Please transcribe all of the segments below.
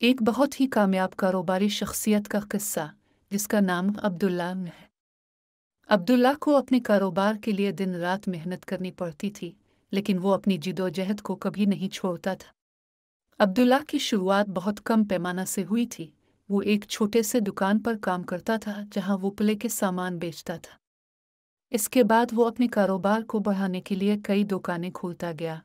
एक बहुत ही कामयाब कारोबारी शख्सियत का किस्सा जिसका नाम अब्दुल्ला है। अब्दुल्ला को अपने कारोबार के लिए दिन रात मेहनत करनी पड़ती थी, लेकिन वो अपनी जिदोजहद को कभी नहीं छोड़ता था। अब्दुल्ला की शुरुआत बहुत कम पैमाना से हुई थी। वो एक छोटे से दुकान पर काम करता था जहां वो प्ले के सामान बेचता था। इसके बाद वो अपने कारोबार को बढ़ाने के लिए कई दुकानें खोलता गया।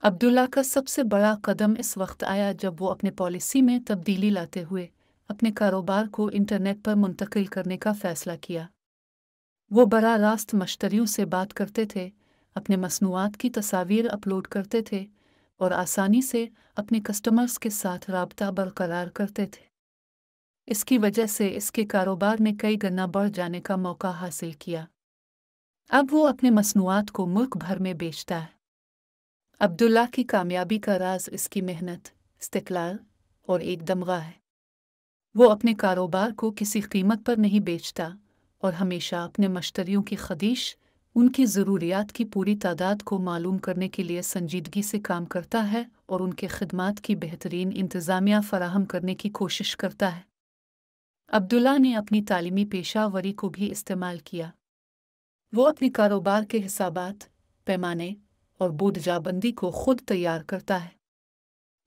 अब्दुल्ला का सबसे बड़ा कदम इस वक्त आया जब वो अपने पॉलिसी में तब्दीली लाते हुए अपने कारोबार को इंटरनेट पर मुंतकिल करने का फ़ैसला किया। वो बराह रास्त मश्तरियों से बात करते थे, अपने मसनूआत की तस्वीर अपलोड करते थे और आसानी से अपने कस्टमर्स के साथ राब्ता बरकरार करते थे। इसकी वजह से इसके कारोबार ने कई गुना बढ़ जाने का मौका हासिल किया। अब वो अपने मसनूआत को मुल्क भर में बेचता है। अब्दुल्ला की कामयाबी का राज इसकी मेहनत, इस्तिक़लाल और एक दमगा है। वो अपने कारोबार को किसी कीमत पर नहीं बेचता और हमेशा अपने मश्तरियों की ख़्वाहिश, उनकी ज़रूरियात की पूरी तादाद को मालूम करने के लिए संजीदगी से काम करता है और उनके खिदमात की बेहतरीन इंतज़ामिया फ़राहम करने की कोशिश करता है। अब्दुल्ला ने अपनी तालीमी पेशावरी को भी इस्तेमाल किया। वो अपने कारोबार के हिसाबात, पैमाने और बूदजाबंदी को खुद तैयार करता है।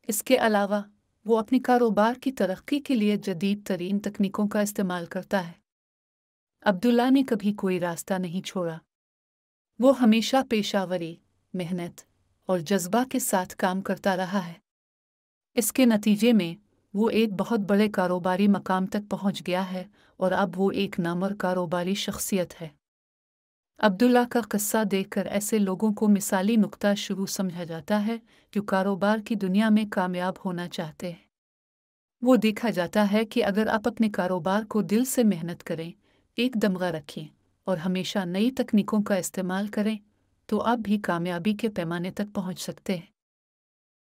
इसके अलावा वो अपने कारोबार की तरक्की के लिए जदीद तरीन तकनीकों का इस्तेमाल करता है। अब्दुल्ला ने कभी कोई रास्ता नहीं छोड़ा। वो हमेशा पेशावरी, मेहनत और जज्बा के साथ काम करता रहा है। इसके नतीजे में वो एक बहुत बड़े कारोबारी मकाम तक पहुंच गया है और अब वो एक नामवर कारोबारी शख्सियत है। अब्दुल्ला का किस्सा देखकर ऐसे लोगों को मिसाली नुक्ता शुरू समझा जाता है जो कारोबार की दुनिया में कामयाब होना चाहते हैं। वो देखा जाता है कि अगर आप अपने कारोबार को दिल से मेहनत करें, एक दमगा रखें और हमेशा नई तकनीकों का इस्तेमाल करें, तो आप भी कामयाबी के पैमाने तक पहुंच सकते हैं।